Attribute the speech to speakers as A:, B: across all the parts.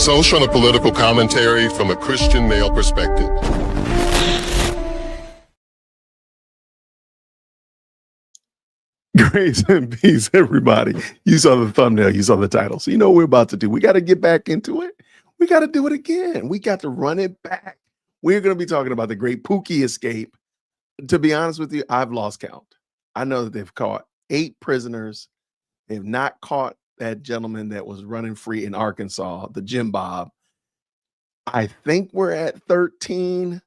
A: Social and political commentary from a Christian male perspective.
B: Grace and peace, everybody. You saw the thumbnail, you saw the title. So you know what we're about to do. We got to get back into it. We got to do it again. We got to run it back. We're going to be talking about the great Pookie escape. To be honest with you, I've lost count. I know that they've caught 8 prisoners. They've not caught that gentleman that was running free in Arkansas, the Jim Bob. I think we're at 13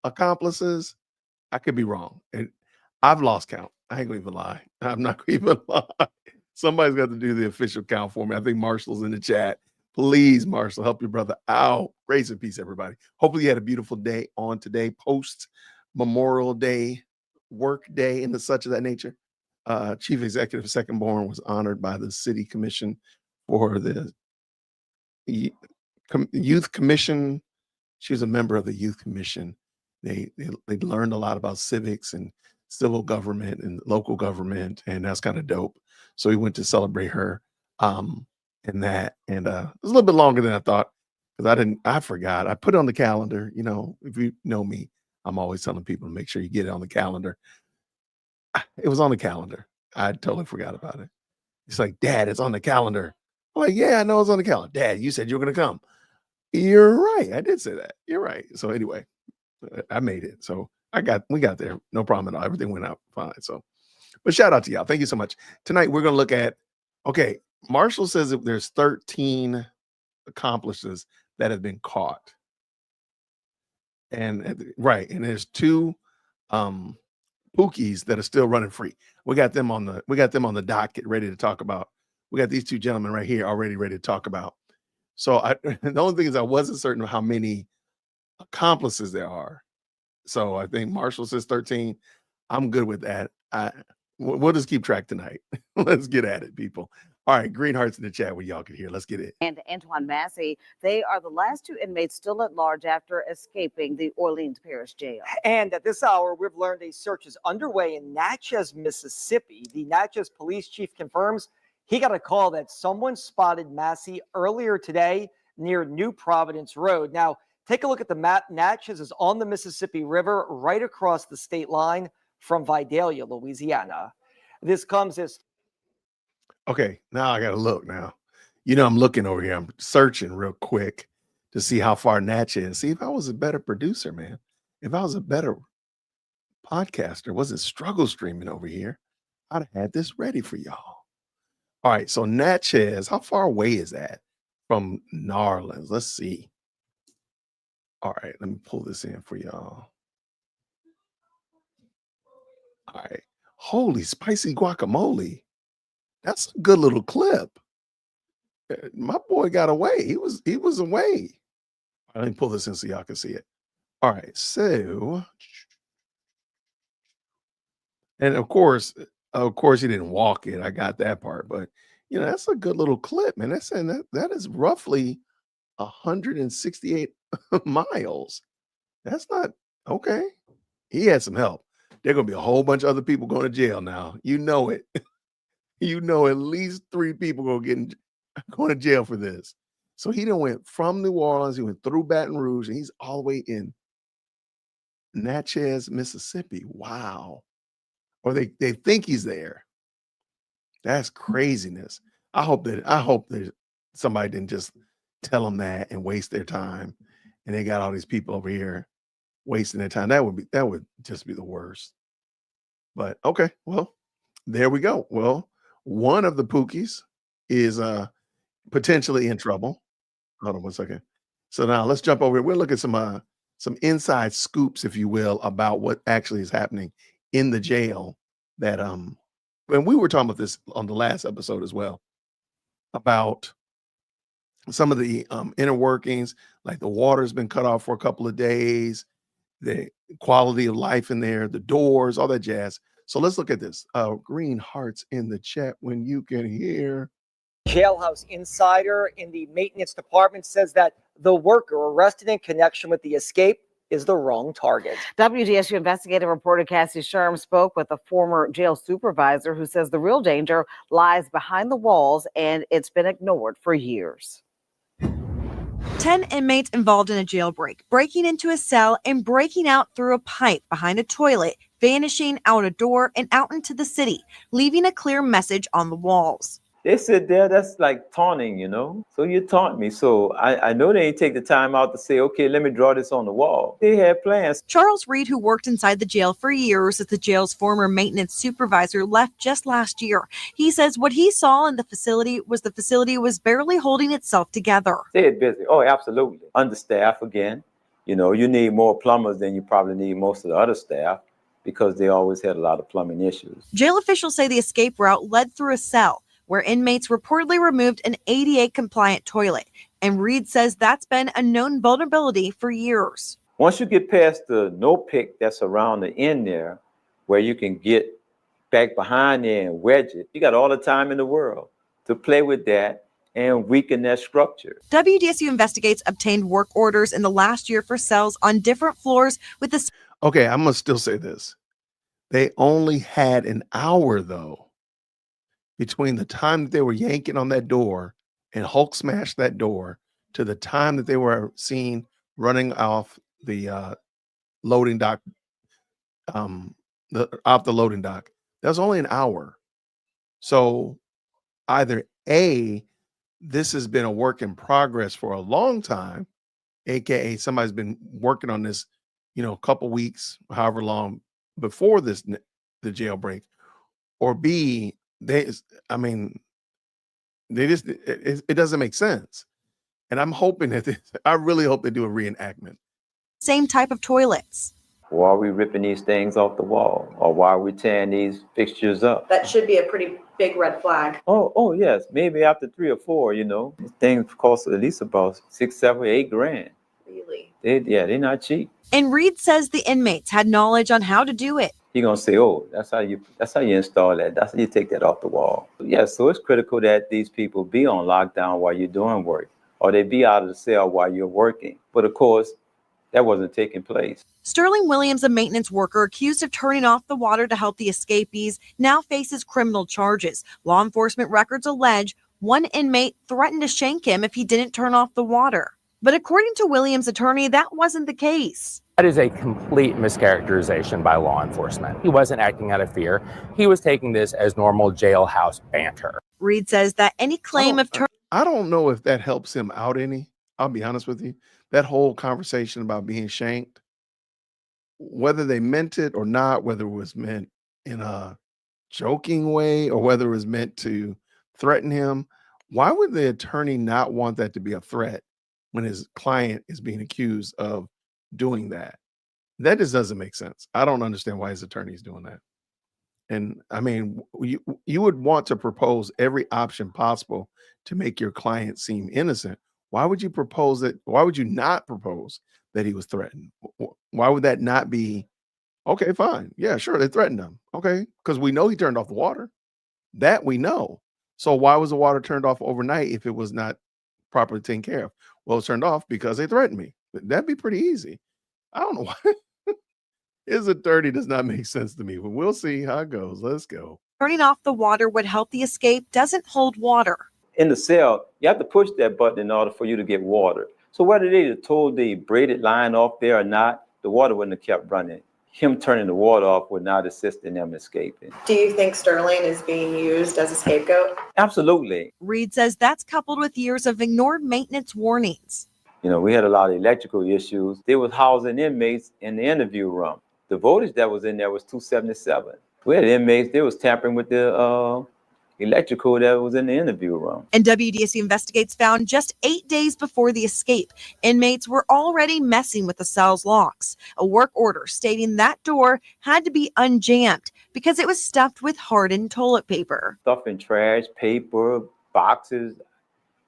B: accomplices. I could be wrong. And I've lost count. I ain't gonna even lie. I'm not gonna even lie. Somebody's got to do the official count for me. I think Marshall's in the chat. Please, Marshall, help your brother out. Grace and peace, everybody. Hopefully you had a beautiful day on today, post Memorial Day, work day, and the such of that nature. Chief Executive Second Born was honored by the City Commission for the Youth Commission. She was a member of the Youth Commission. They learned a lot about civics and civil government and local government, and that's kind of dope. So we went to celebrate her in that, and it was a little bit longer than I thought because I forgot. I put it on the calendar. You know, if you know me, I'm always telling people to make sure you get it on the calendar. It was on the calendar. I totally forgot about it. It's like, Dad, it's on the calendar. I'm like, yeah, I know it's on the calendar. Dad, you said you were going to come. You're right. I did say that. You're right. So anyway, I made it. So we got there. No problem at all. Everything went out fine. So, but shout out to y'all. Thank you so much. Tonight, we're going to look at, okay, Marshall says that there's 13 accomplices that have been caught. And right. And there's 2 Pookies that are still running free. We got them on the docket ready to talk about. We got these 2 gentlemen right here already ready to talk about. So the only thing is I wasn't certain of how many accomplices there are. So I think Marshall says 13. I'm good with that. We'll just keep track tonight. Let's get at it, people. All right, green hearts in the chat where y'all can hear. Let's get it.
C: And Antoine Massey, they are the last 2 inmates still at large after escaping the Orleans Parish Jail.
D: And at this hour, we've learned a search is underway in Natchez, Mississippi. The Natchez police chief confirms he got a call that someone spotted Massey earlier today near New Providence Road. Now, take a look at the map. Natchez is on the Mississippi River right across the state line from Vidalia, Louisiana. This comes as...
B: Okay, now I got to look now. You know, I'm looking over here. I'm searching real quick to see how far Natchez is. See, if I was a better producer, man, if I was a better podcaster, wasn't struggle streaming over here, I'd have had this ready for y'all. All right, so Natchez, how far away is that from Narlands? Let's see. All right, let me pull this in for y'all. All right, holy spicy guacamole. That's a good little clip. My boy got away. He was away. Let me pull this in so y'all can see it. All right, so, and of course he didn't walk it. I got that part, but you know, that's a good little clip, man. That's saying that is roughly 168 miles. That's not okay. He had some help. There gonna be a whole bunch of other people going to jail now. You know it. You know, at least 3 people going to jail for this. So he done went from New Orleans. He went through Baton Rouge, and he's all the way in Natchez, Mississippi. Wow. Or they think he's there. That's craziness. I hope that somebody didn't just tell them that and waste their time, and they got all these people over here wasting their time. That would just be the worst. But okay, well, there we go. Well, one of the Pookies is potentially in trouble. Hold on one second. So now let's jump over here. We'll look at some inside scoops, if you will, about what actually is happening in the jail. That and we were talking about this on the last episode as well, about some of the inner workings, like the water's been cut off for a couple of days, the quality of life in there, the doors, all that jazz. So let's look at this. Green hearts in the chat when you can hear.
D: Jailhouse insider in the maintenance department says that the worker arrested in connection with the escape is the wrong target.
C: WDSU investigative reporter Cassie Sherm spoke with a former jail supervisor who says the real danger lies behind the walls and it's been ignored for years.
E: 10 inmates involved in a jailbreak, breaking into a cell and breaking out through a pipe behind a toilet, vanishing out a door and out into the city, leaving a clear message on the walls.
F: They sit there, that's like taunting, you know? So you taunt me. So I know they ain't take the time out to say, okay, let me draw this on the wall. They had plans.
E: Charles Reed, who worked inside the jail for years as the jail's former maintenance supervisor, left just last year. He says what he saw in the facility was barely holding itself together.
F: Stayed busy. Oh, absolutely. Understaffed again. You know, you need more plumbers than you probably need most of the other staff because they always had a lot of plumbing issues.
E: Jail officials say the escape route led through a cell where inmates reportedly removed an ADA-compliant toilet. And Reed says that's been a known vulnerability for years.
F: Once you get past the no-pick that's around the end there, where you can get back behind there and wedge it, you got all the time in the world to play with that and weaken that structure.
E: WDSU Investigates obtained work orders in the last year for cells on different floors with the...
B: Okay, I'm going to still say this. They only had an hour, though, between the time that they were yanking on that door and Hulk smashed that door to the time that they were seen running off the loading dock, off the loading dock. That was only an hour. So either A, this has been a work in progress for a long time, aka somebody's been working on this, you know, a couple weeks, however long before the jailbreak, or B, it doesn't make sense. And I'm hoping that I really hope they do a reenactment.
E: Same type of toilets.
F: Why are we ripping these things off the wall? Or why are we tearing these fixtures up?
G: That should be a pretty big red flag.
F: Oh yes. Maybe after 3 or 4, you know, things cost at least about $6, $7, $8 grand.
G: Really?
F: They're not cheap.
E: And Reed says the inmates had knowledge on how to do it.
F: You're gonna say, oh, that's how you install that. That's how you take that off the wall. Yeah, so it's critical that these people be on lockdown while you're doing work, or they be out of the cell while you're working. But of course, that wasn't taking place.
E: Sterling Williams, a maintenance worker accused of turning off the water to help the escapees, now faces criminal charges. Law enforcement records allege one inmate threatened to shank him if he didn't turn off the water. But according to Williams' attorney, that wasn't the case.
H: That is a complete mischaracterization by law enforcement. He wasn't acting out of fear. He was taking this as normal jailhouse banter.
E: Reed says that any claim of
B: I don't know if that helps him out any. I'll be honest with you. That whole conversation about being shanked, whether they meant it or not, whether it was meant in a joking way or whether it was meant to threaten him, why would the attorney not want that to be a threat when his client is being accused of doing that? That just doesn't make sense. I don't understand why his attorney is doing that. And I mean, you would want to propose every option possible to make your client seem innocent. Why would you propose that? Why would you not propose that he was threatened? Why would that not be, okay, fine. Yeah, sure. They threatened him. Okay. Because we know he turned off the water. That we know. So why was the water turned off overnight if it was not properly taken care of? Well, it's turned off because they threatened me. That'd be pretty easy. I don't know why. His attorney does not make sense to me, but we'll see how it goes. Let's go.
E: turning off the water would help the escape doesn't hold water.
F: In the cell, you have to push that button in order for you to get water. So whether they told the braided line off there or not, the water wouldn't have kept running. Him turning the water off would not assist in them escaping.
G: Do you think Sterling is being used as a scapegoat?
F: Absolutely.
E: Reed says that's coupled with years of ignored maintenance warnings.
F: You know, we had a lot of electrical issues. They was housing inmates in the interview room. The voltage that was in there was 277. We had inmates, they was tampering with the electrical that was in the interview room.
E: And WDSU Investigates found just 8 days before the escape, inmates were already messing with the cell's locks. A work order stating that door had to be unjammed because it was stuffed with hardened toilet paper.
F: Stuff in trash, paper, boxes,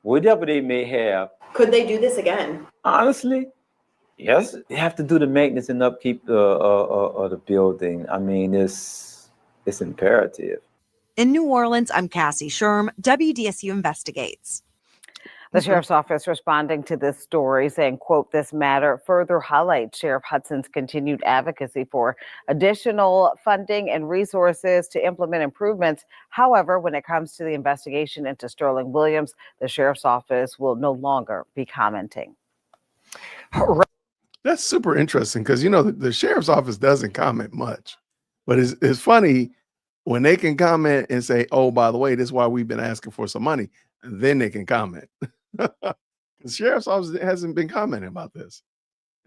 F: whatever they may have.
G: Could they do this again?
F: Honestly, yes. They have to do the maintenance and upkeep of the building. I mean, it's imperative.
E: In New Orleans, I'm Cassie Sherm, WDSU Investigates.
C: The
B: Okay.
C: sheriff's office responding to this story saying, quote, this matter further highlights Sheriff Hudson's continued advocacy for additional funding and resources to implement improvements. However, when it comes to the investigation into Sterling Williams, the sheriff's office will no longer be commenting.
B: That's super interesting because the sheriff's office doesn't comment much, but it's funny when they can comment and say, "Oh, by the way, this is why we've been asking for some money," and then they can comment. The sheriff's office hasn't been commenting about this.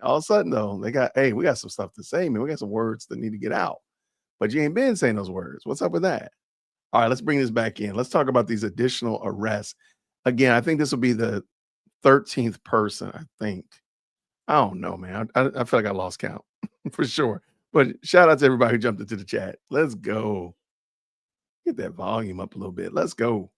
B: All of a sudden, though, hey, we got some stuff to say, man. We got some words that need to get out, but you ain't been saying those words. What's up with that? All right, let's bring this back in. Let's talk about these additional arrests. Again, I think this will be the 13th person. I think. I don't know, man. I feel like I lost count for sure. But shout out to everybody who jumped into the chat. Let's go. Get that volume up a little bit. Let's go.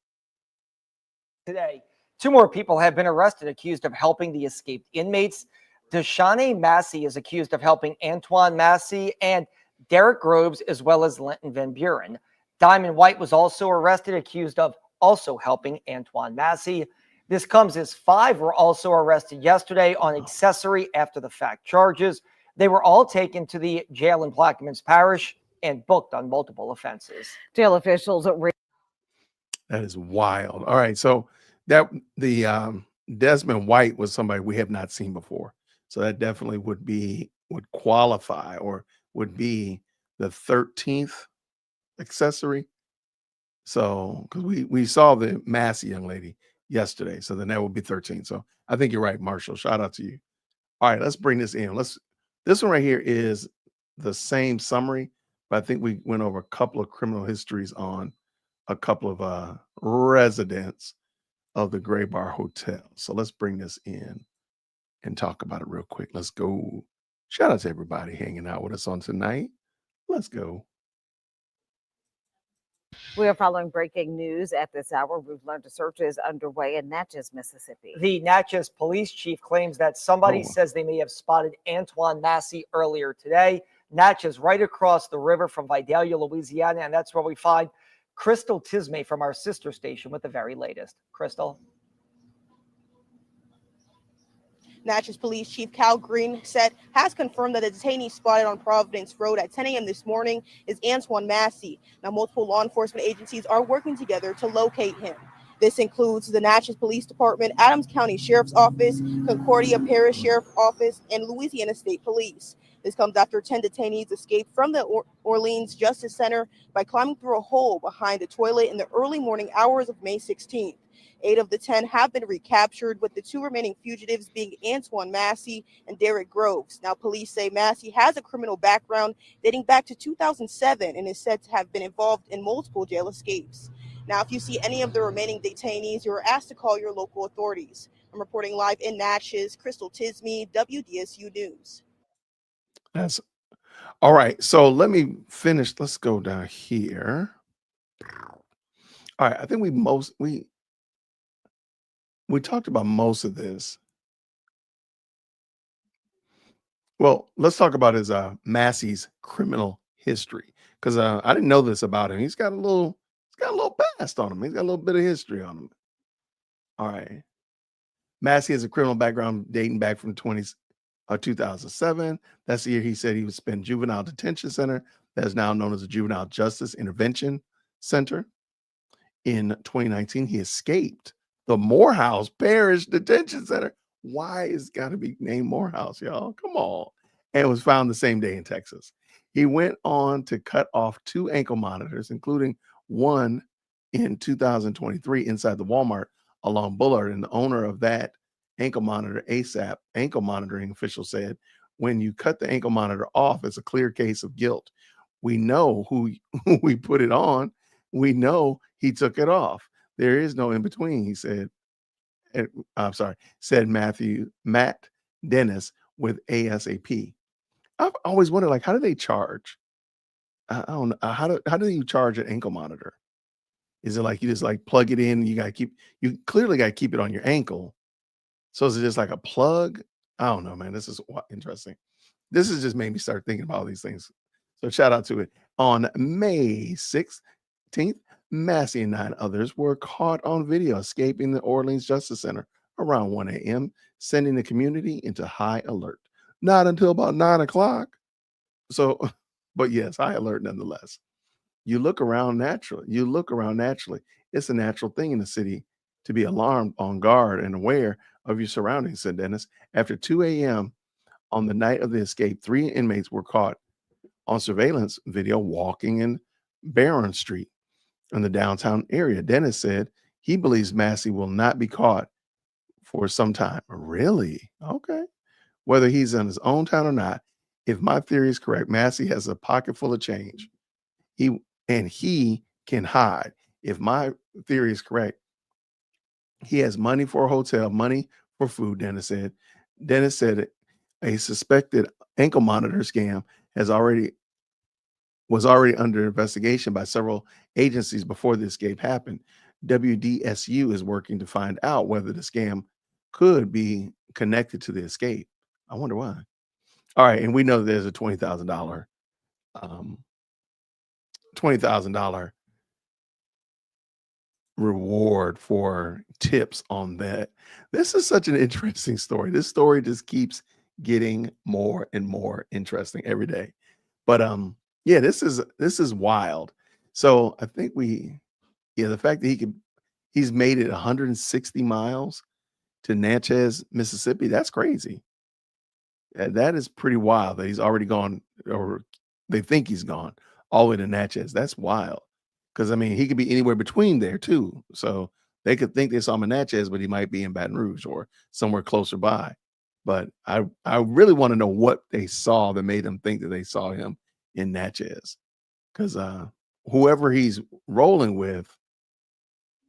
D: Today, 2 more people have been arrested accused of helping the escaped inmates. Deshawnee Massey is accused of helping Antoine Massey and Derek Groves, as well as Lenton Van Buren. Diamond White was also arrested, accused of also helping Antoine Massey. This comes as 5 were also arrested yesterday on accessory after the fact charges. They were all taken to the jail in Plaquemines Parish and booked on multiple offenses.
C: Jail officials
B: That is wild. All right. So the Desmond White was somebody we have not seen before. So that definitely would qualify or would be the 13th accessory. So because we saw the Massey young lady yesterday. So then that would be 13. So I think you're right, Marshall. Shout out to you. All right, let's bring this in. This one right here is the same summary, but I think we went over a couple of criminal histories on a couple of residents of the Gray Bar Hotel. So let's bring this in and talk about it real quick. Let's go. Shout out to everybody hanging out with us on tonight. Let's go.
C: We are following breaking news at this hour. We've learned a search is underway in Natchez, Mississippi.
D: The Natchez police chief claims that somebody says they may have spotted Antoine Massey earlier today. Natchez, right across the river from Vidalia, Louisiana, and that's where we find Crystal Tismay from our sister station with the very latest. Crystal.
I: Natchez Police Chief Cal Green has confirmed that the detainee spotted on Providence Road at 10 a.m. this morning is Antoine Massey. Now, multiple law enforcement agencies are working together to locate him. This includes the Natchez Police Department, Adams County Sheriff's Office, Concordia Parish Sheriff's Office, and Louisiana State Police. This comes after 10 detainees escaped from the Orleans Justice Center by climbing through a hole behind the toilet in the early morning hours of May 16th. 8 of the 10 have been recaptured, with the 2 remaining fugitives being Antoine Massey and Derek Groves. Now, police say Massey has a criminal background dating back to 2007 and is said to have been involved in multiple jail escapes. Now, if you see any of the remaining detainees, you are asked to call your local authorities. I'm reporting live in Natchez, Crystal Tismay, WDSU News.
B: That's all right. So let me finish. Let's go down here. All right. I think we talked about most of this. Well, let's talk about his Massey's criminal history, because I didn't know this about him. He's got a little past on him. He's got a little bit of history on him. All right. Massey has a criminal background dating back from 2007. That's the year he said he would spend juvenile detention center that is now known as the Juvenile Justice Intervention Center. In 2019, he escaped the Morehouse Parish Detention Center. Why is it got to be named Morehouse, y'all? Come on. And was found the same day in Texas. He went on to cut off 2 ankle monitors, including one in 2023 inside the Walmart along Bullard. And the owner of that ankle monitor, ASAP, ankle monitoring official, said, when you cut the ankle monitor off, it's a clear case of guilt. We know who we put it on. We know he took it off. There is no in between, he said. Said Matt Dennis with ASAP. I've always wondered, like, how do they charge? I don't know. How do you charge an ankle monitor? Is it like you just like plug it in? You clearly got to keep it on your ankle. So is it just like a plug? I don't know, man. This is interesting. This has just made me start thinking about all these things. So shout out to it. On May 16th, Massey and 9 others were caught on video escaping the Orleans Justice Center around 1 a.m., sending the community into high alert. Not until about 9 o'clock. So, but yes, high alert nonetheless. You look around naturally. It's a natural thing in the city to be alarmed, on guard, and aware of your surroundings, said Dennis. After 2 a.m. on the night of the escape, 3 inmates were caught on surveillance video walking in Barron Street in the downtown area. Dennis said he believes Massey will not be caught for some time. Really? Okay. Whether he's in his own town or not, if my theory is correct, Massey has a pocket full of change. He can hide. If my theory is correct, he has money for a hotel, money for food, Dennis said. Dennis said a suspected ankle monitor scam was already under investigation by several agencies before the escape happened. WDSU is working to find out whether the scam could be connected to the escape. I wonder why. All right, and we know there's a $20,000 reward for tips on that. This is such an interesting story. This story just keeps getting more and more interesting every day. But yeah, this is wild. So I think the fact that he's made it 160 miles to Natchez, Mississippi, that's crazy. That is pretty wild that he's already gone, or they think he's gone all the way to Natchez. That's wild. Because I mean, he could be anywhere between there too. So they could think they saw him in Natchez, but he might be in Baton Rouge or somewhere closer by. But I really want to know what they saw that made them think that they saw him in Natchez. Because whoever he's rolling with,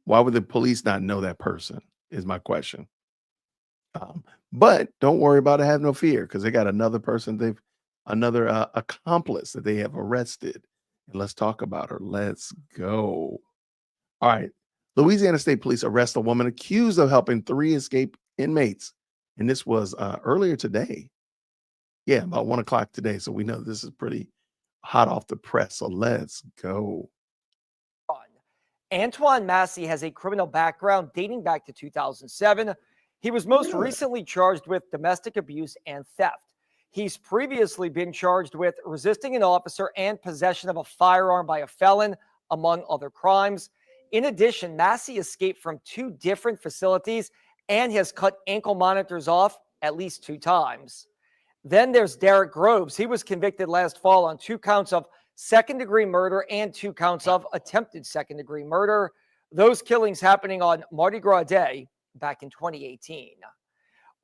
B: why would the police not know that person? Is my question. But don't worry about it. Have no fear, because they got another person. Another accomplice that they have arrested. And let's talk about her. Let's go. All right. Louisiana State Police arrest a woman accused of helping 3 escaped inmates. And this was earlier today. Yeah, about 1 o'clock today. So we know this is pretty hot off the press. So let's go.
D: Antoine Massey has a criminal background dating back to 2007. He was most recently charged with domestic abuse and theft. He's previously been charged with resisting an officer and possession of a firearm by a felon, among other crimes. In addition, Massey escaped from 2 different facilities and has cut ankle monitors off at least 2 times. Then there's Derek Groves. He was convicted last fall on 2 counts of second-degree murder and 2 counts of attempted second-degree murder. Those killings happening on Mardi Gras Day back in 2018.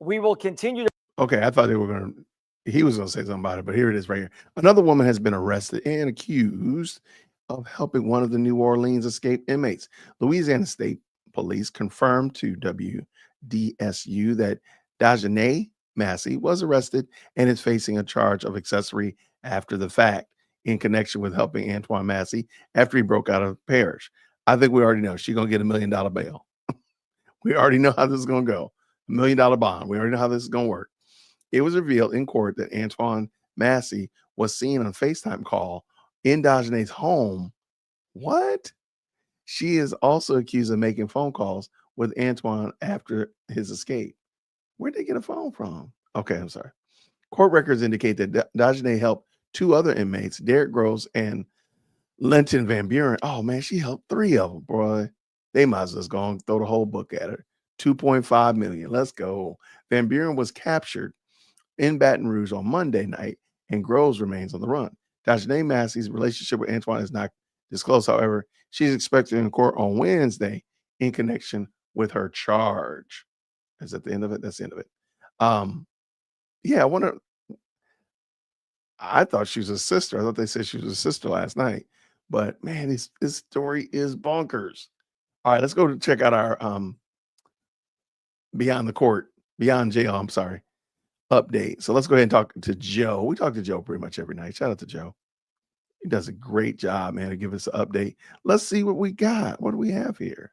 D: We will continue to...
B: Okay, I thought he was going to say something about it, but here it is right here. Another woman has been arrested and accused of helping one of the New Orleans escaped inmates. Louisiana State Police confirmed to WDSU that Dajanay Massey was arrested and is facing a charge of accessory after the fact in connection with helping Antoine Massey after he broke out of the parish. I think we already know she's going to get $1 million bail. We already know how this is going to go. $1 million bond. We already know how this is going to work. It was revealed in court that Antoine Massey was seen on a FaceTime call in Dajanay's home. What? She is also accused of making phone calls with Antoine after his escape. Where'd they get a phone from? Okay, I'm sorry. Court records indicate that Dajanay helped 2 other inmates, Derek Groves and Lenton Van Buren. Oh man, she helped 3 of them, boy. They might as well just go and throw the whole book at her. $2.5 million. Let's go. Van Buren was captured in Baton Rouge on Monday night, and Groves remains on the run. Dajanay Massey's relationship with Antoine is not disclosed. However, she's expected in court on Wednesday in connection with her charge. Is that the end of it? That's the end of it. Yeah, I thought she was a sister. I thought they said she was a sister last night. But man, this story is bonkers. All right, let's go to check out our beyond jail, I'm sorry, update. So let's go ahead and talk to Joe. We talk to Joe pretty much every night. Shout out to Joe. He does a great job, man, to give us an update. Let's see what we got. What do we have here?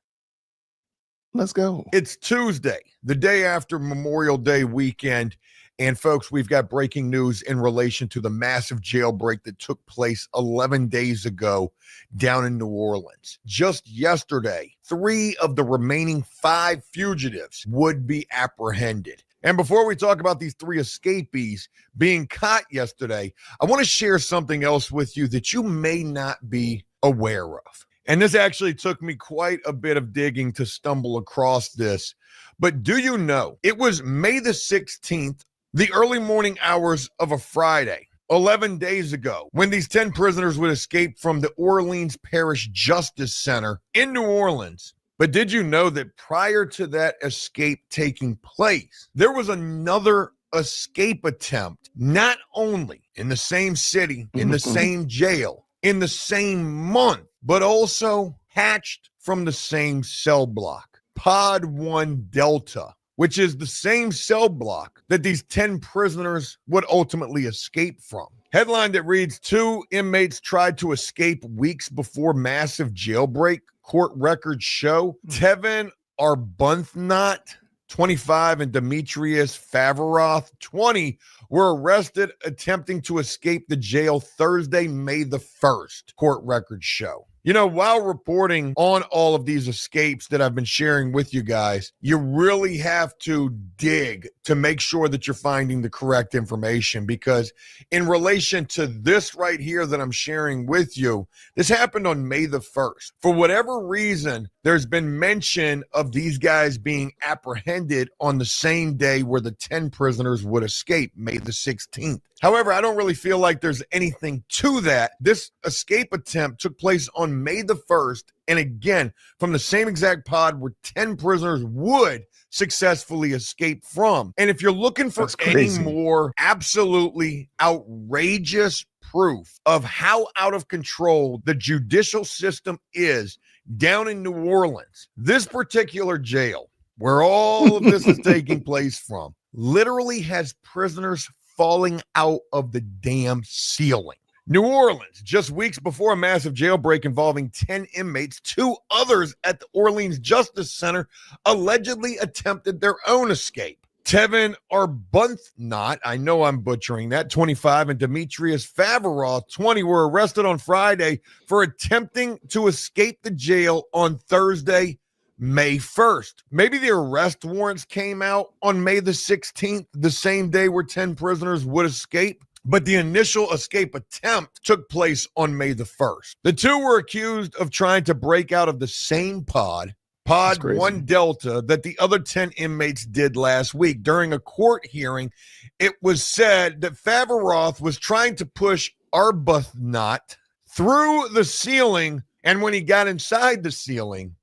B: Let's go.
J: It's Tuesday, the day after Memorial Day weekend. And folks, we've got breaking news in relation to the massive jailbreak that took place 11 days ago down in New Orleans. Just yesterday, 3 of the remaining 5 fugitives would be apprehended. And before we talk about these 3 escapees being caught yesterday, I want to share something else with you that you may not be aware of. And this actually took me quite a bit of digging to stumble across this. But do you know, it was May the 16th, the early morning hours of a Friday, 11 days ago, when these 10 prisoners would escape from the Orleans Parish Justice Center in New Orleans. But did you know that prior to that escape taking place, there was another escape attempt, not only in the same city, in the same jail, in the same month, but also hatched from the same cell block, Pod 1 Delta, which is the same cell block that these 10 prisoners would ultimately escape from. Headline that reads, 2 inmates tried to escape weeks before massive jailbreak, court records show. Tevin Arbuthnot, 25, and Demetrius Favaroth, 20, were arrested attempting to escape the jail Thursday, May the 1st, court records show. You know, while reporting on all of these escapes that I've been sharing with you guys, you really have to dig to make sure that you're finding the correct information, because in relation to this right here that I'm sharing with you, this happened on May the 1st. For whatever reason, there's been mention of these guys being apprehended on the same day where the 10 prisoners would escape, May the 16th. However, I don't really feel like there's anything to that. This escape attempt took place on May the 1st, and again, from the same exact pod where 10 prisoners would successfully escape from. And if you're looking for any more absolutely outrageous proof of how out of control the judicial system is down in New Orleans, this particular jail, where all of this is taking place from, literally has prisoners falling out of the damn ceiling. New Orleans, just weeks before a massive jailbreak involving 10 inmates, 2 others at the Orleans Justice Center allegedly attempted their own escape. Tevin Arbuthnot, I know I'm butchering that, 25, and Demetrius Favaroth, 20, were arrested on Friday for attempting to escape the jail on Thursday, May 1st. Maybe the arrest warrants came out on May the 16th, the same day where 10 prisoners would escape, but the initial escape attempt took place on May the 1st. The 2 were accused of trying to break out of the same pod 1 Delta, that the other 10 inmates did last week. During a court hearing, it was said that Favaroth was trying to push Arbuthnot through the ceiling, and when he got inside the ceiling,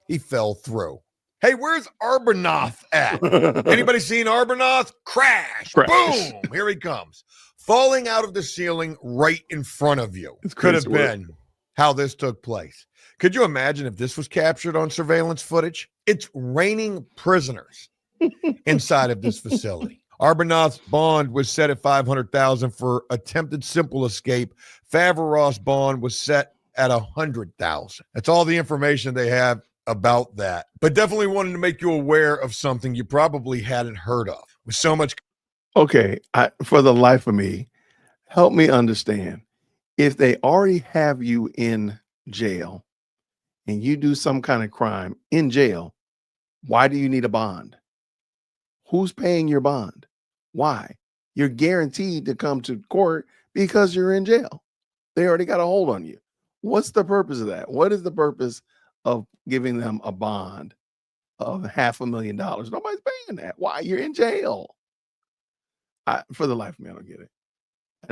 J: he fell through. Hey, where's Arbuthnot at? Anybody seen Arbuthnot? Crash. Boom. Here he comes. Falling out of the ceiling right in front of you. Could have been how this took place. Could you imagine if this was captured on surveillance footage? It's raining prisoners inside of this facility. Arbuthnot's bond was set at $500,000 for attempted simple escape. Favaroth's bond was set at $100,000. That's all the information they have about that, but definitely wanted to make you aware of something you probably hadn't heard of. With so much.
B: Okay, for the life of me, help me understand. If they already have you in jail and you do some kind of crime in jail, why do you need a bond? Who's paying your bond? Why? You're guaranteed to come to court because you're in jail. They already got a hold on you. What's the purpose of that? What is the purpose of giving them a bond of $500,000? Nobody's paying that. Why? You're in jail. For the life of me, I don't get it.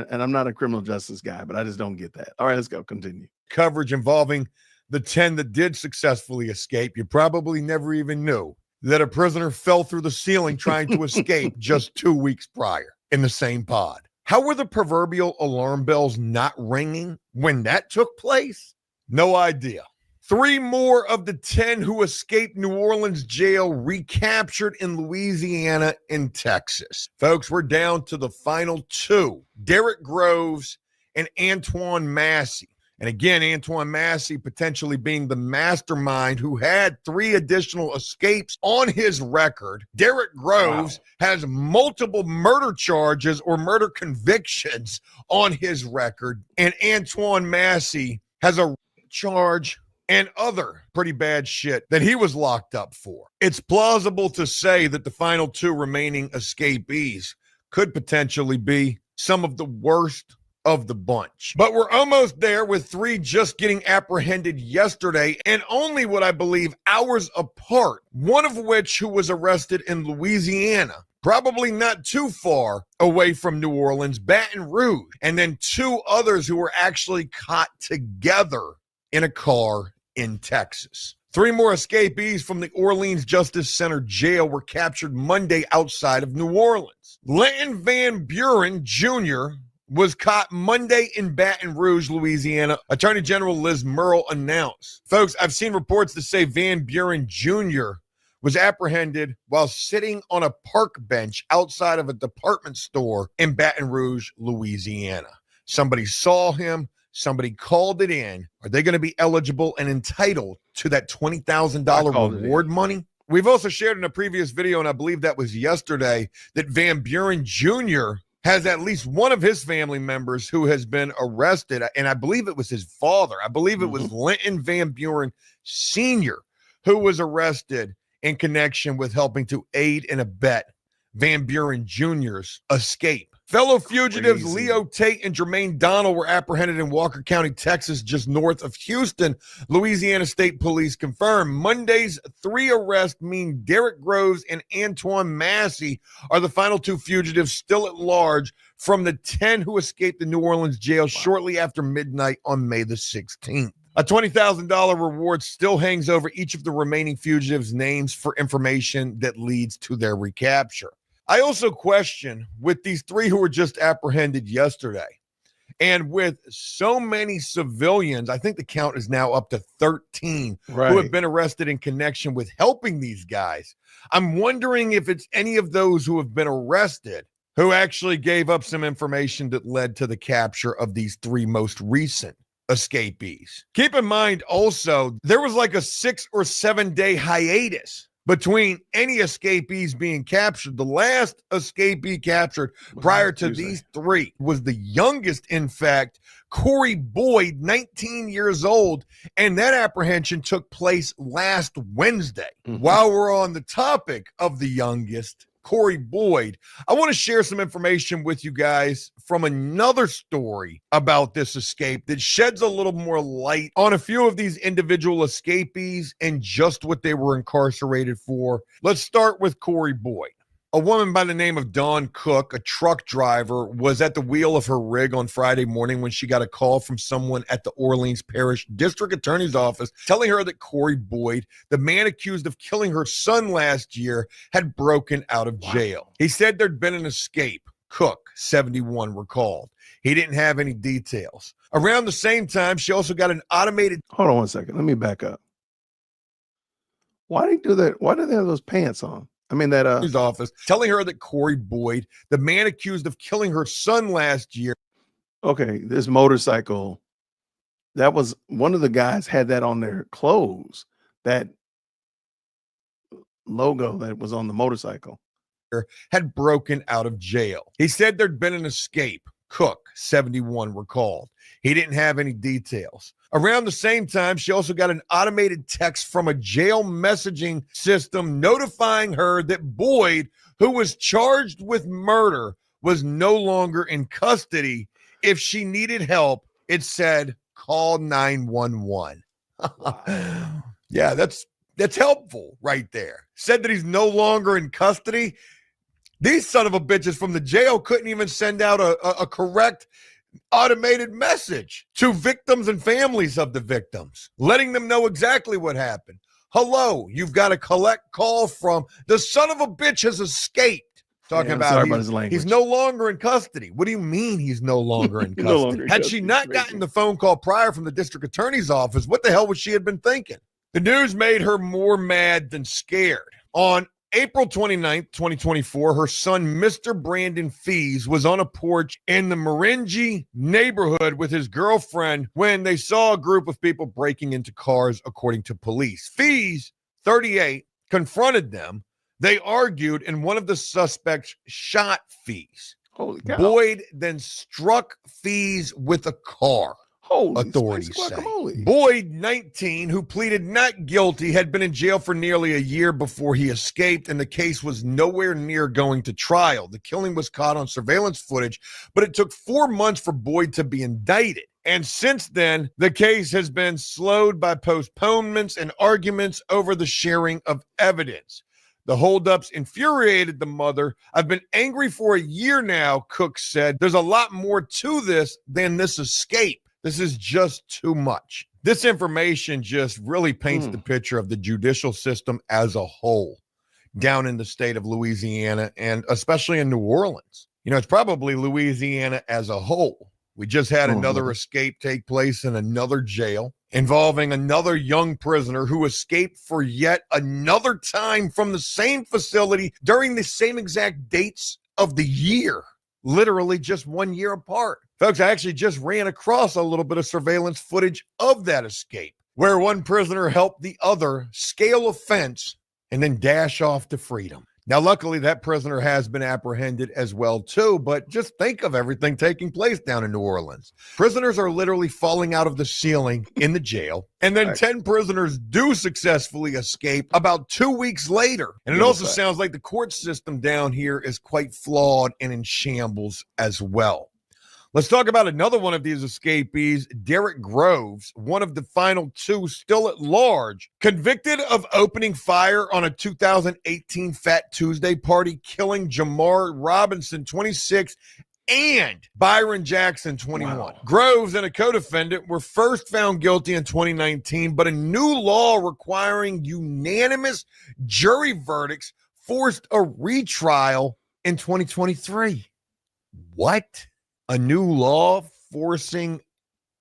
B: And I'm not a criminal justice guy, but I just don't get that. All right, let's go. Continue.
J: Coverage involving the 10 that did successfully escape. You probably never even knew that a prisoner fell through the ceiling trying to escape just 2 weeks prior in the same pod. How were the proverbial alarm bells not ringing when that took place? No idea. 3 more of the 10 who escaped New Orleans jail recaptured in Louisiana and Texas. Folks, we're down to the final 2, Derek Groves and Antoine Massey. And again, Antoine Massey potentially being the mastermind who had 3 additional escapes on his record. Derek Groves has multiple murder charges or murder convictions on his record. And Antoine Massey has a charge and other pretty bad shit that he was locked up for. It's plausible to say that the final 2 remaining escapees could potentially be some of the worst of the bunch. But we're almost there, with 3 just getting apprehended yesterday, and only what I believe hours apart, one of which who was arrested in Louisiana, probably not too far away from New Orleans, Baton Rouge, and then 2 others who were actually caught together in a car in Texas. 3 more escapees from the Orleans Justice Center jail were captured Monday outside of New Orleans. Linton Van Buren Jr. was caught Monday in Baton Rouge, Louisiana. Attorney General Liz Murrill announced. Folks, I've seen reports that say Van Buren Jr. was apprehended while sitting on a park bench outside of a department store in Baton Rouge, Louisiana. Somebody saw him. Somebody called it in. Are they going to be eligible and entitled to that $20,000 reward money? We've also shared in a previous video, and I believe that was yesterday, that Van Buren Jr. has at least one of his family members who has been arrested, and I believe it was his father. I believe it was Linton Van Buren Sr. who was arrested in connection with helping to aid and abet Van Buren Jr.'s escape. Fellow fugitives Leo Tate and Jermaine Donald were apprehended in Walker County, Texas, just north of Houston. Louisiana State Police confirmed Monday's 3 arrests mean Derek Groves and Antoine Massey are the final 2 fugitives still at large from the 10 who escaped the New Orleans jail shortly after midnight on May the 16th. A $20,000 reward still hangs over each of the remaining fugitives' names for information that leads to their recapture. I also question, with these 3 who were just apprehended yesterday, and with so many civilians, I think the count is now up to 13 who have been arrested in connection with helping these guys. I'm wondering if it's any of those who have been arrested who actually gave up some information that led to the capture of these 3 most recent escapees. Keep in mind also, there was like a 6 or 7 day hiatus between any escapees being captured. The last escapee captured prior to these 3 was the youngest, in fact, Corey Boyd, 19 years old, and that apprehension took place last Wednesday. While we're on the topic of the youngest, Corey Boyd, I want to share some information with you guys from another story about this escape that sheds a little more light on a few of these individual escapees and just what they were incarcerated for. Let's start with Corey Boyd. A woman by the name of Dawn Cook, a truck driver, was at the wheel of her rig on Friday morning when she got a call from someone at the Orleans Parish District Attorney's Office telling her that Corey Boyd, the man accused of killing her son last year, had broken out of jail. He said there'd been an escape. Cook, 71, recalled. He didn't have any details. Around the same time, she also got an automated...
B: Hold on one second. Let me back up. Why did he do that? Why did they have those pants on? I mean, that
J: his office telling her that Corey Boyd, the man accused of killing her son last year.
B: Okay, this motorcycle, that was one of the guys had that on their clothes, that logo that was on the motorcycle.
J: Had broken out of jail. He said there'd been an escape. Cook, 71, recalled. He didn't have any details. Around the same time, she also got an automated text from a jail messaging system notifying her that Boyd, who was charged with murder, was no longer in custody. If she needed help, it said, call 911. Yeah, that's helpful right there. Said that he's no longer in custody. These son of a bitches from the jail couldn't even send out a correct automated message to victims and families of the victims, letting them know exactly what happened. Hello, you've got a collect call from the son of a bitch has escaped. Talking about he's no longer in custody. What do you mean he's no longer in custody? Had she not gotten the phone call prior from the district attorney's office, what the hell would she have been thinking? The news made her more mad than scared. On April 29th, 2024, her son, Mr. Brandon Fees, was on a porch in the Maringi neighborhood with his girlfriend when they saw a group of people breaking into cars, according to police. Fees, 38, confronted them. They argued, and one of the suspects shot Fees.
B: Holy cow.
J: Boyd then struck Fees with a car.
B: Holy
J: authorities
B: spicy
J: say.
B: guacamole.
J: Boyd, 19, who pleaded not guilty, had been in jail for nearly a year before he escaped, and the case was nowhere near going to trial. The killing was caught on surveillance footage, but it took 4 months for Boyd to be indicted. And since then, the case has been slowed by postponements and arguments over the sharing of evidence. The holdups infuriated the mother. I've been angry for a year now, Cook said. There's a lot more to this than this escape. This is just too much. This information just really paints the picture of the judicial system as a whole down in the state of Louisiana and especially in New Orleans. You know, it's probably Louisiana as a whole. We just had another escape take place in another jail involving another young prisoner who escaped for yet another time from the same facility during the same exact dates of the year, literally just 1 year apart. Folks, I actually just ran across a little bit of surveillance footage of that escape where one prisoner helped the other scale a fence and then dash off to freedom. Now, luckily, that prisoner has been apprehended as well, too, but just think of everything taking place down in New Orleans. Prisoners are literally falling out of the ceiling in the jail, and then 10 prisoners do successfully escape about 2 weeks later. And it also sounds like the court system down here is quite flawed and in shambles as well. Let's talk about another one of these escapees, Derek Groves, one of the final two still at large, convicted of opening fire on a 2018 Fat Tuesday party, killing Jamar Robinson, 26, and Byron Jackson, 21. Wow. Groves and a co-defendant were first found guilty in 2019, but a new law requiring unanimous jury verdicts forced a retrial in 2023. What? A new law forcing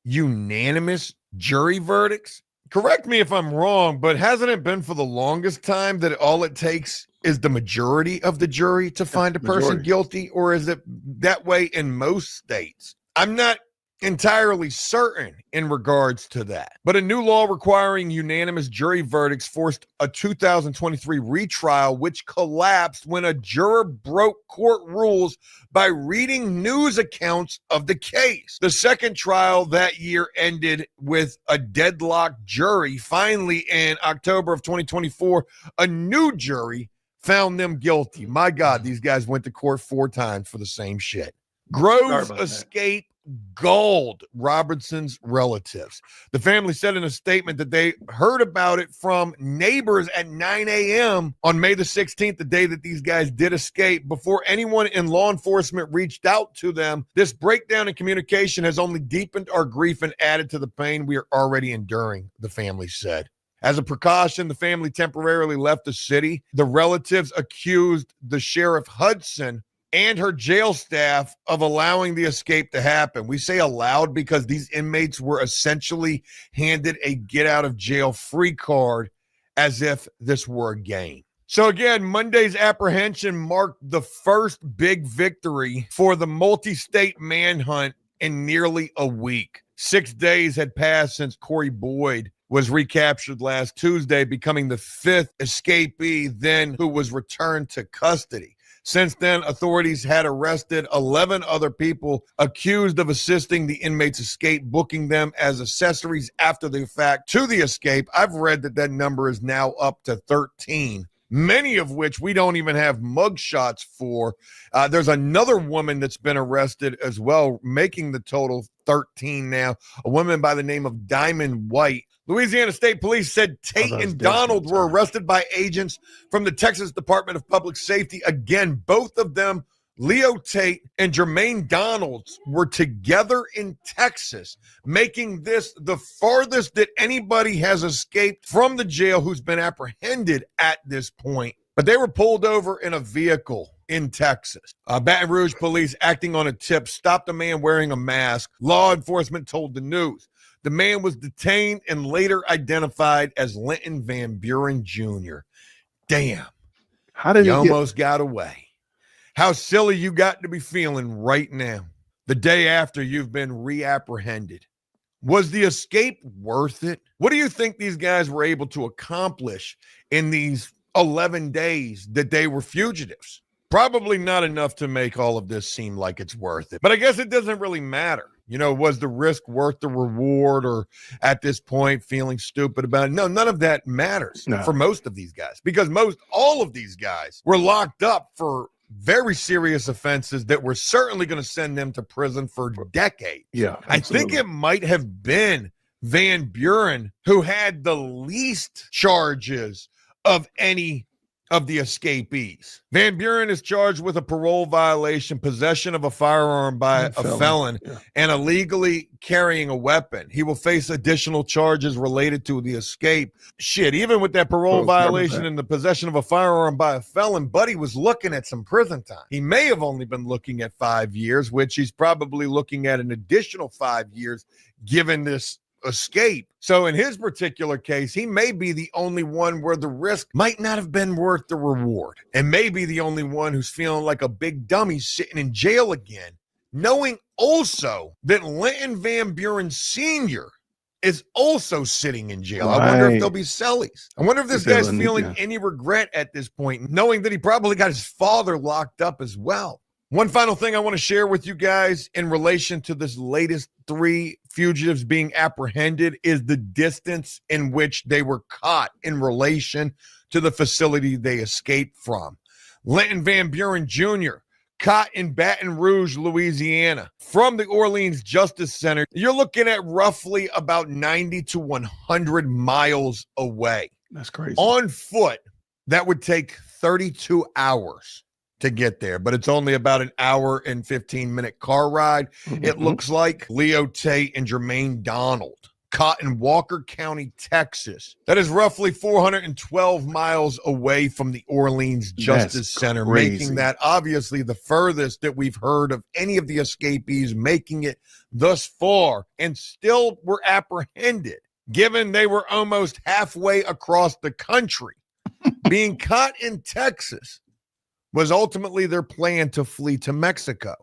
J: unanimous jury verdicts? Correct me if I'm wrong, but hasn't it been for the longest time that all it takes is the majority of the jury to find a person guilty, or is it that way in most states? I'm not entirely certain in regards to that. But a new law requiring unanimous jury verdicts forced a 2023 retrial, which collapsed when a juror broke court rules by reading news accounts of the case. The second trial that year ended with a deadlocked jury. Finally, in October of 2024, a new jury found them guilty. My God, these guys went to court 4 times for the same shit. Groves escaped galled Robinson's relatives. The family said in a statement that they heard about it from neighbors at 9 a.m. on May the 16th, the day that these guys did escape. Before anyone in law enforcement reached out to them, this breakdown in communication has only deepened our grief and added to the pain we are already enduring, the family said. As a precaution, the family temporarily left the city. The relatives accused the Sheriff Hudson and her jail staff of allowing the escape to happen. We say allowed because these inmates were essentially handed a get out of jail free card as if this were a game. So again, Monday's apprehension marked the first big victory for the multi-state manhunt in nearly a week. 6 days had passed since Corey Boyd was recaptured last Tuesday, becoming the 5th escapee then who was returned to custody. Since then, authorities had arrested 11 other people accused of assisting the inmates' escape, booking them as accessories after the fact to the escape. I've read that that number is now up to 13, many of which we don't even have mugshots for. There's another woman that's been arrested as well, making the total 13 now, a woman by the name of Diamond White. Louisiana State Police said Tate and Donald were arrested by agents from the Texas Department of Public Safety. Again, both of them, Leo Tate and Jermaine Donalds, were together in Texas, making this the farthest that anybody has escaped from the jail who's been apprehended at this point. But they were pulled over in a vehicle in Texas. Baton Rouge police, acting on a tip, stopped a man wearing a mask. Law enforcement told the news. The man was detained and later identified as Linton Van Buren Jr. Damn.
B: How did
J: You
B: he get?
J: almost got away. How silly you got to be feeling right now, the day after you've been reapprehended. Was the escape worth it? What do you think these guys were able to accomplish in these 11 days that they were fugitives? Probably not enough to make all of this seem like it's worth it. But I guess it doesn't really matter. You know, was the risk worth the reward, or at this point feeling stupid about it? No, none of that matters for most of these guys, because all of these guys were locked up for very serious offenses that were certainly going to send them to prison for decades.
B: Yeah,
J: I think it might have been Van Buren who had the least charges of any of the escapees. Van Buren is charged with a parole violation, possession of a firearm by a felon, and illegally carrying a weapon. He will face additional charges related to the escape. Shit, even with that parole violation and the possession of a firearm by a felon, Buddy was looking at some prison time. He may have only been looking at 5 years, which he's probably looking at an additional 5 years given this escape. So in his particular case, he may be the only one where the risk might not have been worth the reward, and maybe the only one who's feeling like a big dummy sitting in jail again, knowing also that Linton Van Buren Sr. is also sitting in jail. I wonder if they'll be cellies. I wonder if this guy's feeling any regret at this point, knowing that he probably got his father locked up as well. One final thing I want to share with you guys in relation to this latest 3 fugitives being apprehended is the distance in which they were caught in relation to the facility they escaped from. Linton Van Buren Jr., caught in Baton Rouge, Louisiana, from the Orleans Justice Center. You're looking at roughly about 90 to 100 miles away.
B: That's crazy.
J: On foot, that would take 32 hours to get there, but it's only about an hour and 15-minute car ride. It looks like Leo Tate and Jermaine Donald, caught in Walker County, Texas. That is roughly 412 miles away from the Orleans Justice Center, making that obviously the furthest that we've heard of any of the escapees making it thus far, and still were apprehended, given they were almost halfway across the country. Being caught in Texas was ultimately their plan to flee to Mexico.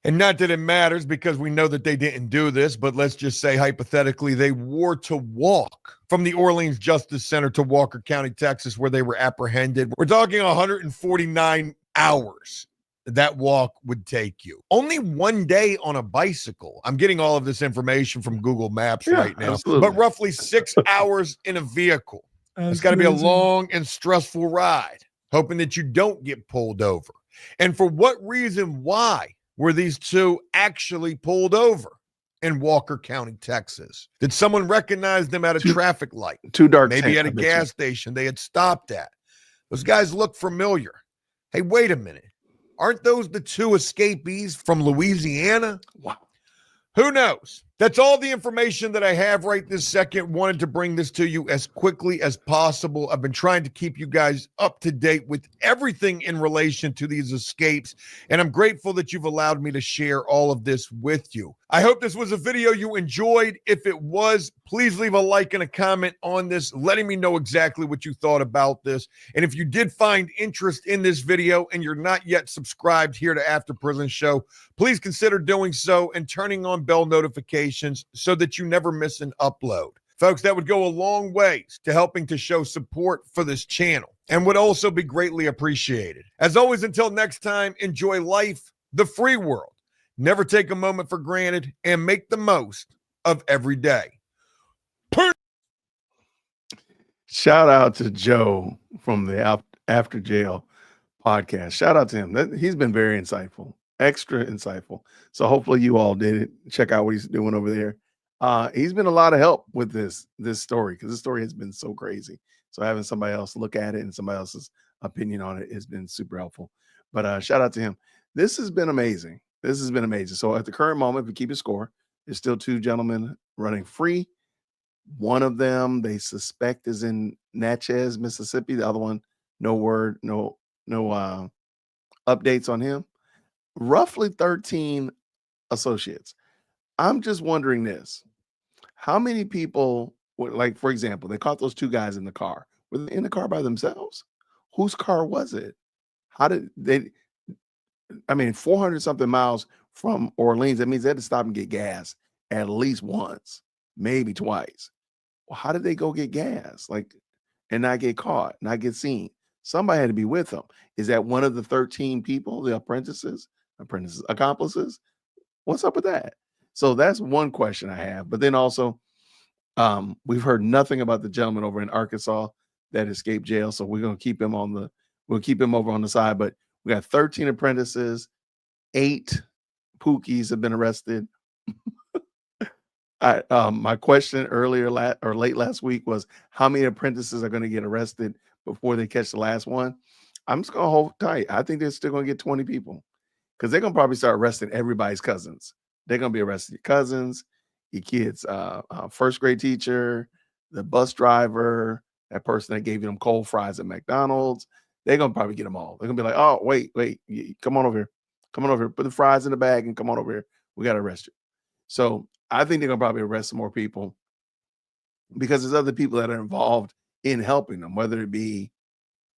J: And not that it matters, because we know that they didn't do this, but let's just say hypothetically they were to walk from the Orleans Justice Center to Walker County, Texas, where they were apprehended. We're talking 149 hours that walk would take you. Only 1 day on a bicycle. I'm getting all of this information from Google Maps right now, but roughly 6 hours in a vehicle. It's got to be a long and stressful ride, hoping that you don't get pulled over. And for what reason, why were these 2 actually pulled over in Walker County, Texas? Did someone recognize them at a traffic light?
B: 2 dark
J: maybe at a gas station they had stopped at. Those guys look familiar. Hey, wait a minute. Aren't those the 2 escapees from Louisiana?
B: Wow.
J: Who knows? That's all the information that I have right this second. Wanted to bring this to you as quickly as possible. I've been trying to keep you guys up to date with everything in relation to these escapes, and I'm grateful that you've allowed me to share all of this with you. I hope this was a video you enjoyed. If it was, please leave a like and a comment on this, letting me know exactly what you thought about this. And if you did find interest in this video and you're not yet subscribed here to After Prison Show, please consider doing so and turning on bell notifications so that you never miss an upload. Folks, that would go a long ways to helping to show support for this channel and would also be greatly appreciated. As always, until next time, enjoy life, the free world. Never take a moment for granted and make the most of every day.
B: Shout out to Joe from the After Jail podcast. Shout out to him. He's been very insightful, extra insightful. So hopefully you all did it. Check out what he's doing over there. He's been a lot of help with this story, because this story has been so crazy. So having somebody else look at it and somebody else's opinion on it has been super helpful. But shout out to him. This has been amazing. This has been amazing. So at the current moment, if we keep a score, there's still 2 gentlemen running free. One of them they suspect is in Natchez, Mississippi. The other one, no word, no updates on him. Roughly 13 associates. I'm just wondering this. How many people, like, for example, they caught those 2 guys in the car. Were they in the car by themselves? Whose car was it? How did they? I mean, 400 something miles from Orleans. That means they had to stop and get gas at least once, maybe twice. Well, how did they go get gas? Like, and not get caught, not get seen? Somebody had to be with them. Is that one of the 13 people, the accomplices? What's up with that? So that's one question I have. But then also, we've heard nothing about the gentleman over in Arkansas that escaped jail. So we'll keep him over on the side. But we got 13 apprentices, 8 Pookies have been arrested. My question earlier late last week was how many apprentices are going to get arrested before they catch the last one. I'm just going to hold tight. I think they're still going to get 20 people because they're going to probably start arresting everybody's cousins. They're going to be arresting your cousins, your kids' first grade teacher, the bus driver, that person that gave you them cold fries at McDonald's. They're going to probably get them all. They're going to be like, oh, wait, come on over here. Come on over here. Put the fries in the bag and come on over here. We got to arrest you. So I think they're going to probably arrest some more people because there's other people that are involved in helping them, whether it be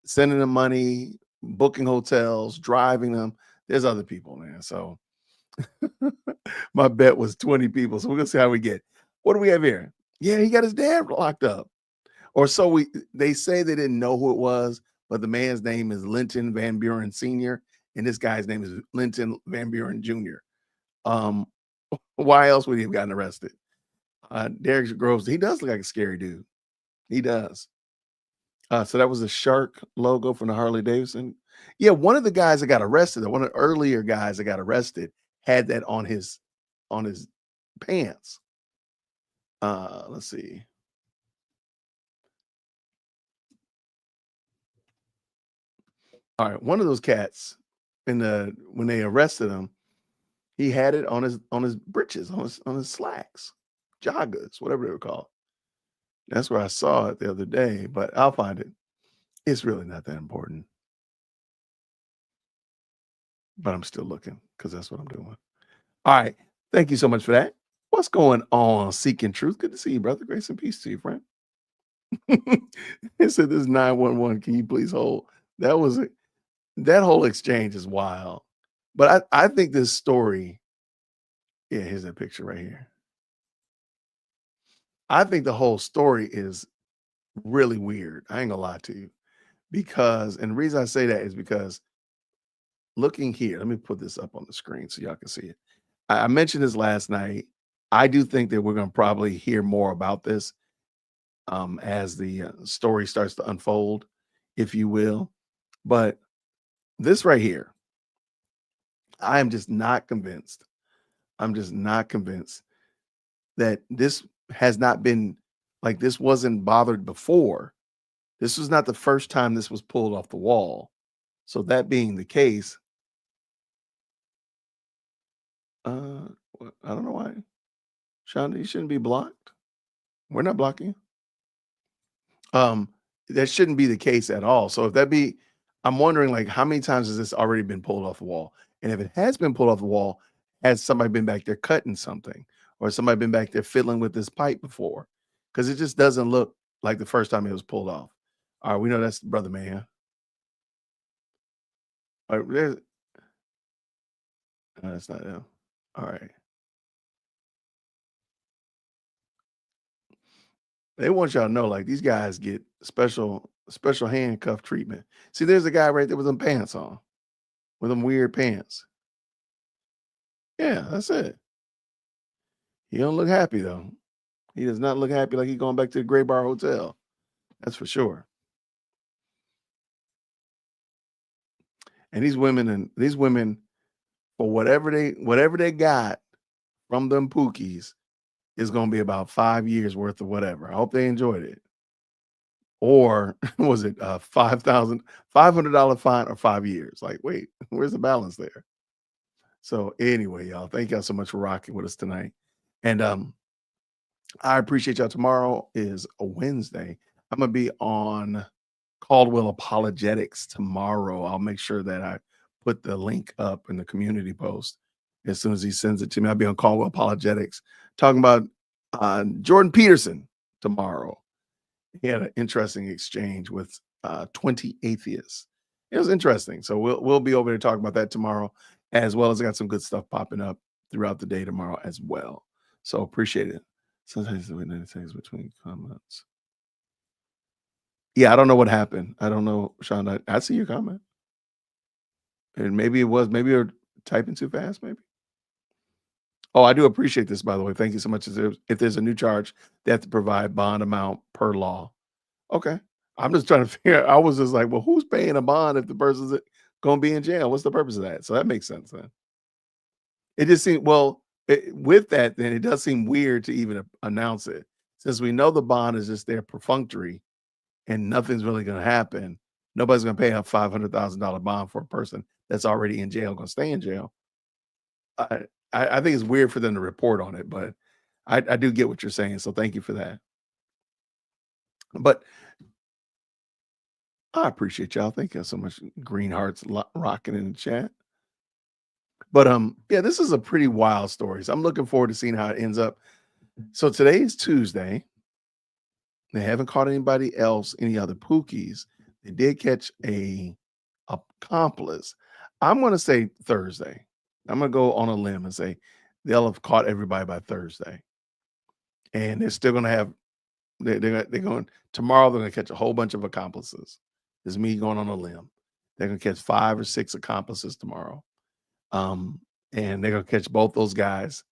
B: sending them money, booking hotels, driving them. There's other people, man. So my bet was 20 people. So we're going to see how we get. What do we have here? Yeah, he got his dad locked up. Or so they say they didn't know who it was, but the man's name is Linton Van Buren Sr. and this guy's name is Linton Van Buren Jr. Why else would he have gotten arrested? Derek Groves, he does look like a scary dude. He does. So that was a shark logo from the Harley Davidson. Yeah, one of the guys that got arrested, one of the earlier guys that got arrested, had that on his pants. Let's see. All right, one of those cats when they arrested him, he had it on his britches, on his slacks, joggers, whatever they were called. That's where I saw it the other day, but I'll find it. It's really not that important. But I'm still looking because that's what I'm doing. All right. Thank you so much for that. What's going on, Seeking Truth? Good to see you, brother. Grace and peace to you, friend. It said this is 911. Can you please hold? That whole exchange is wild. But I think this story, yeah, here's that picture right here. I think the whole story is really weird. I ain't gonna lie to you. And the reason I say that is because looking here, let me put this up on the screen so y'all can see it. I mentioned this last night. I do think that we're going to probably hear more about this as the story starts to unfold, if you will. But this right here, I am just not convinced. I'm just not convinced that this has not been like this wasn't bothered before. This was not the first time this was pulled off the wall. So that being the case, I don't know why. Shonda, you shouldn't be blocked. We're not blocking you. That shouldn't be the case at all. So if that be, I'm wondering like how many times has this already been pulled off the wall? And if it has been pulled off the wall, has somebody been back there cutting something or somebody been back there fiddling with this pipe before? Because it just doesn't look like the first time it was pulled off. All right, we know that's Brother Man. All right, there's, no, that's not him. All right. They want y'all to know, like these guys get special handcuff treatment. See, there's a guy right there with them pants on, with them weird pants. Yeah, that's it. He don't look happy though. He does not look happy like he's going back to the Gray Bar Hotel. That's for sure. And these women, for whatever they got from them Pookies, is going to be about 5 years worth of whatever. I hope they enjoyed it. Or was it $500 fine or 5 years? Like, wait, where's the balance there? So anyway, y'all, thank y'all so much for rocking with us tonight. And I appreciate y'all. Tomorrow is a Wednesday. I'm going to be on Caldwell Apologetics tomorrow. I'll make sure that I put the link up in the community post as soon as he sends it to me. I'll be on Caldwell Apologetics talking about Jordan Peterson tomorrow. He had an interesting exchange with 20 atheists. It was interesting. So we'll be over there talking about that tomorrow, as well as I got some good stuff popping up throughout the day tomorrow as well. So appreciate it. Sometimes the window takes between comments. Yeah, I don't know what happened. I don't know, Sean. I see your comment. And maybe you're typing too fast, maybe. Oh, I do appreciate this, by the way. Thank you so much. If there's a new charge, they have to provide bond amount per law. Okay. I'm just trying to figure. I was just like, well, who's paying a bond if the person's going to be in jail? What's the purpose of that? So that makes sense then. It just seemed, with that, then it does seem weird to even announce it. Since we know the bond is just there perfunctory and nothing's really going to happen, nobody's going to pay a $500,000 bond for a person that's already in jail, going to stay in jail. I think it's weird for them to report on it, but I do get what you're saying. So thank you for that. But I appreciate y'all. Thank you so much. Green hearts rocking in the chat. But yeah, this is a pretty wild story. So I'm looking forward to seeing how it ends up. So today is Tuesday. They haven't caught anybody else, any other Pookies. They did catch a accomplice. I'm going to say Thursday. I'm going to go on a limb and say they'll have caught everybody by Thursday. And they're still going to have, they're going, tomorrow they're going to catch a whole bunch of accomplices. This is me going on a limb. They're going to catch 5 or 6 accomplices tomorrow. And they're going to catch both those guys,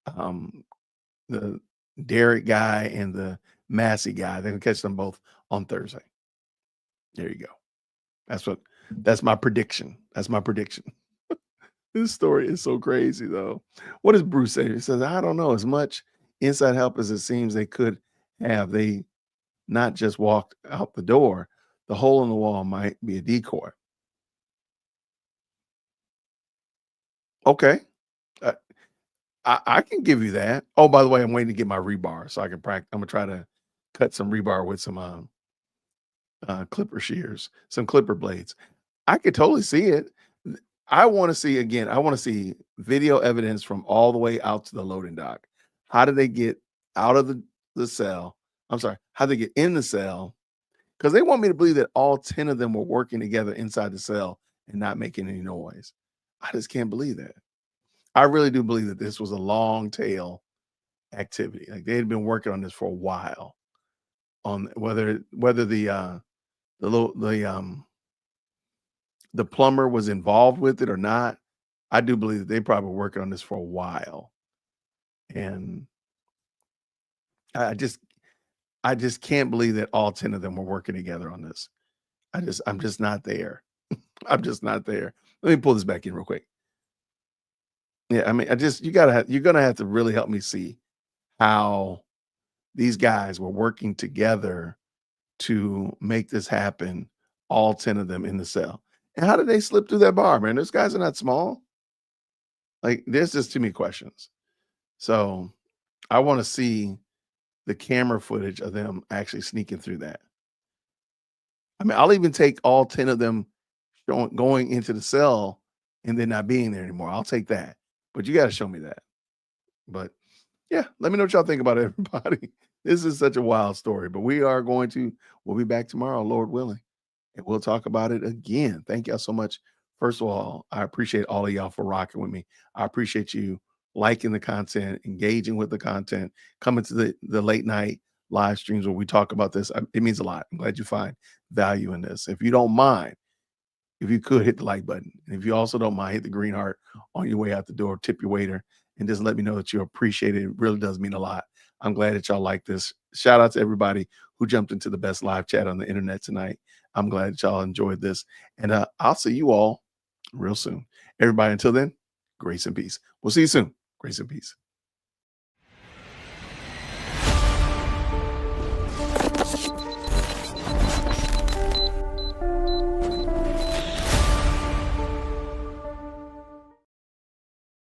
B: the Derek guy and the Massey guy. They're going to catch them both on Thursday. There you go. That's my prediction. That's my prediction. This story is so crazy, though. What does Bruce say? He says, I don't know. As much inside help as it seems they could have, they not just walked out the door. The hole in the wall might be a decoy. Okay. I can give you that. Oh, by the way, I'm waiting to get my rebar so I can practice. I'm going to try to cut some rebar with some clipper shears, some clipper blades. I could totally see it. I want to see video evidence from all the way out to the loading dock. How did they get out of the cell? I'm sorry. How did they get in the cell? Because they want me to believe that all 10 of them were working together inside the cell and not making any noise. I just can't believe that. I really do believe that this was a long tail activity. Like they had been working on this for a while. On whether the plumber was involved with it or not, I do believe that they probably were working on this for a while. And I just can't believe that all 10 of them were working together on this. I'm just not there. I'm just not there. Let me pull this back in real quick. Yeah, I mean, you're gonna have to really help me see how these guys were working together to make this happen, all 10 of them in the cell. And how did they slip through that bar, man? Those guys are not small. Like, there's just too many questions. So I want to see the camera footage of them actually sneaking through that. I mean, I'll even take all 10 of them going into the cell and then not being there anymore. I'll take that. But you got to show me that. But yeah, let me know what y'all think about it, everybody. This is such a wild story, but we'll be back tomorrow, Lord willing, and we'll talk about it again. Thank y'all so much. First of all, I appreciate all of y'all for rocking with me. I appreciate you liking the content, engaging with the content, coming to the late night live streams where we talk about this. It means a lot. I'm glad you find value in this. If you don't mind, if you could hit the like button. And if you also don't mind, hit the green heart on your way out the door, tip your waiter, and just let me know that you appreciate it. It really does mean a lot. I'm glad that y'all like this. Shout out to everybody who jumped into the best live chat on the internet tonight. I'm glad that y'all enjoyed this. And I'll see you all real soon. Everybody, until then, grace and peace. We'll see you soon. Grace and peace.